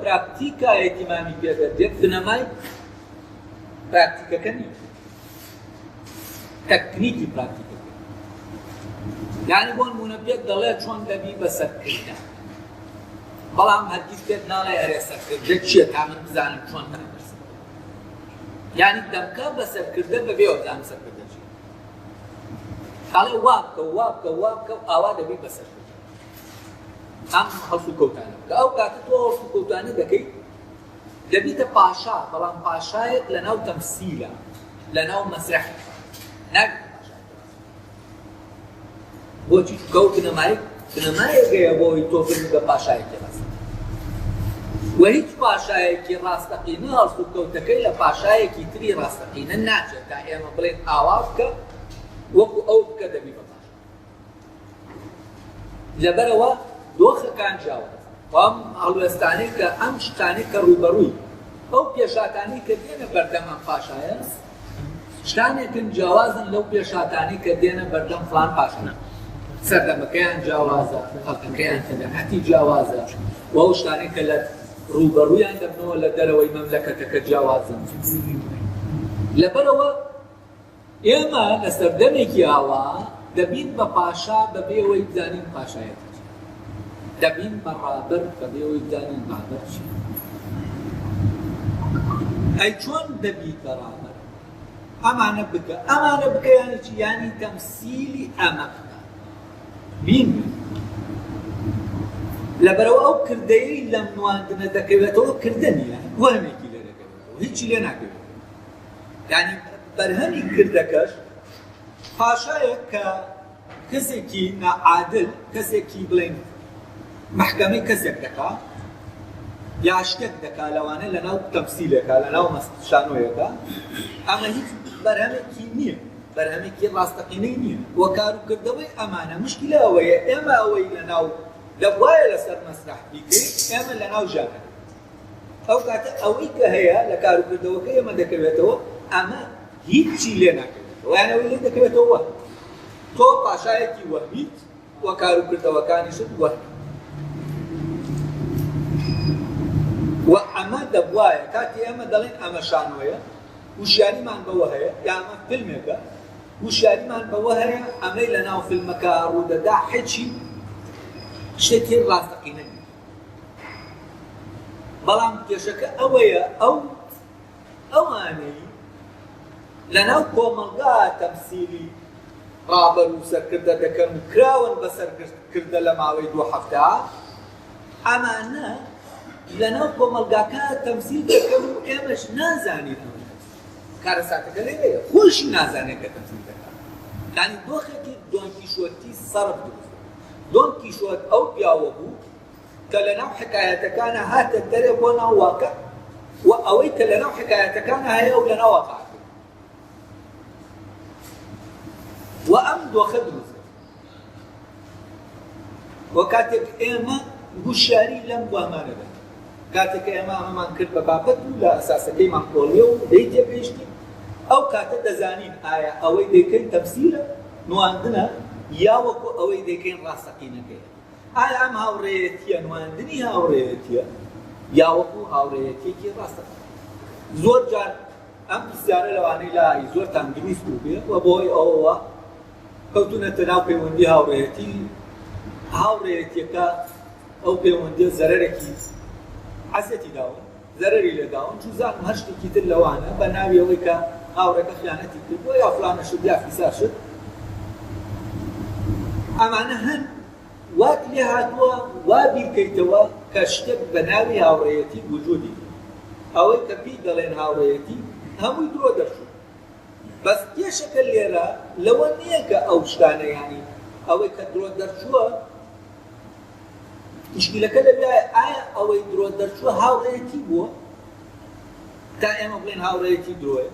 پراکتیکایەکی مامی پێدەدێت بنەمای پراکتیکەکە نیە، تەکنیکی پراکتیکەکە. یعنی بۆ نمونە پێت دەڵێ چۆن دەبی بەسەرکردن، بەڵام هەرگیز پێت ناڵێ ئەرێ سەرکردن چییە تا من بزانم چۆن بەسەر. یعنی دەمکە بەسەرکردن بەبێەوە بزانم سەرکردن چییە. ئەڵێ وا بکە وا بکە وا بکە و ئاوا دەبی بەسەرکردن. ئەم هەڵس و کەوتانە کە ئەو کاتە تۆ هەڵس و کەوتانە دەکەیت دەبیتە پاشا، بەڵام پاشایەک لەناو تەمسیلە، لەناو مەسرح ناگێت پاشایەک. بۆچی کەو بنەمایەکەیە بۆی تۆ ببی بە پاشایەکی ڕاست. و هیچ پاشایەکی ڕاستەقینە هەڵس و کەوتەکەی لە پاشایەکی تری ڕاستەقینە ناچێت تا ئێمە بڵێن ئاوا بکە وەکو ئەو بکە دەبی بە پاشا. لەبەرەوە دۆخەکان جیاوازە. ئەم هەڵوێستانەی کە ئەم شتانەی کە ڕوبەڕووی ئەو پێشاتانەی کە دێنە بەردەم ئەم پاشایە شتانێکن جیاوازن لەو پێشاتانەی کە دێنە بەردەم فڵان پاشانە. سەردەمەکەیان جیاوازە، خەڵکەکەیان تەنەحەتی جیاوازە، و ئەو شتانەی کە لە ڕوبەڕوویان دەبنەوە لە دەرەوەی مەملەکەتەکە جیاوازن. لەبەرەوە ئێمە لە سەردەمێکی ئاوا دەبین بە پاشا بەبێەوەی بزانین پاشایەت، دەبین بە ڕابەر بەبێەوەی بزانین ڕابەر چییە. ئەی چۆن دەبیت بە ڕابەر؟ ئەمانە بکە، ئەمانە بکە یانی چی؟ یانی تەمسیلی ئەمە بکە. بین لەبەرەوە ئەو کردەیەی لەم نواندنە دەکەوێتەوە کردە نیە، وەهمێکی لێ دەکەوێتەوە، هیچی لێ ناکەوێت. یعنی بەرهەمی کردەکەش پاشایەک کە کەسێکی نەعادل، کەسێکی بڵێن محکەمەی کەسێک دەکا یا شتێک دەکا لەوانە لەناو تەمسیلێکە، لەناو شانۆیەکە، ئەمە هیچ بەرهەمێکی نییە، بەرهەمێکی ڕاستەقینەی نییە. وە کاروکردەوەی ئەمانە مشکلە ئەوەیە ئێمە ئەوەی لەناو دەبوایە لەسەر مەسرح بیکەین، ئێمە لەناو ژانە. ئەو کاتە ئەوەی کە هەیە لە کاروکردەوەکە ئێمە دەکەوێتەوە، ئەمە هیچی لێ ناکەوێتەوە، یان ئەوەی لێ دەکەوێتەوە تۆ پاشایەکی وەهمیت وە کاروکردەوەکانیشت وەهمی. و ئەمە دەبوایە کاتی ئێمە دەڵێن ئەمە شانۆیە، وشیاریمان بەوە هەیە، یا ئەمە فیلمێکە وشیاریمان بەوە هەیە، ئەمەی لەناو فیلمەکە ڕوودەدا هیچی شتێکی ڕاستەقینە نیە. بەڵام کێشەکە ئەوەیە ئەوانەی لەناو کۆمەڵگا تەمسیلی ڕابەر و سەرکردە دەکەن و کراون بە سەرکردە لە ماوەی 2 هەفتە، ئەمانە لەناو کۆمەڵگاکە تەمسیل دەکەن و ئێمەش نازانین کارە ساتەکە لێیە، خۆشی نازانێت کە تەمسیل دەکات. یعنی دۆخێکی دۆن کیشۆتی سەرف دروست. دۆن کیشۆت ئەو پیاوە بوو کە لەناو حکایەتەکانە هاتە دەرێ بۆ ناو واقع، و ئەوەی کە لەناو حکایەتەکانە هەیە و لەناو واقع، و ئەم دۆخە دروست. و کاتێک ئێمە گوشاری لەم وەمانە بێت، کاتێک ئێمە ئەمەمان کرد بە بابەت و لە ئەساسەکەیمان کۆڵیە و دەی تێگەیشتین، ئەو کاتە دەزانین ئایا ئەوەی دەیکەین تەمسیلە، نواندنە، یا وەکو ئەوەی دەیکەین ڕاستەقینەکەیە. ئایا ئەم هاوڕێیەتیە نواندنی هاوڕێیەتیە، یا وەکو هاوڕێیەتێکی ڕاستەقینە. زۆر جار ئەم پرسیارە لەوانەی لای زۆرتان دروست بوو بێت، و بۆی ئەوەوە کەوتونەتە ناو پەیوەندی هاوڕێیەتیەکە ئەو پەیوەندیە زەرەرێکی حەسەتی داون، زەرەری لێ داون، چون زانم هەر شتێکی تر لەوانە بە ناوی ئەوەی کە هاوڕێکە خیانەتی کردووە یا فڵانە شت یا فیسا شت. ئەمانە هەن وات لێ هاتووە وا بیرکەیتەوە کە شتێک بە ناوی هاوڕێیەتی وجودی، ئەوەی کە پێی دەڵێن هاوڕێیەتی هەمووی درۆ دەرچوو. بەس کێشەکە لێرە لەوە نییە کە ئەو شتانە، یعنی ئەوەی کە درۆ دەرچووە، مشکلەکە لەبێت ئایا ئەوەی درۆ دەرچووە هاوڕێیەتی بووە تا ئێمە بڵێن هاوڕێیەتی درۆیە،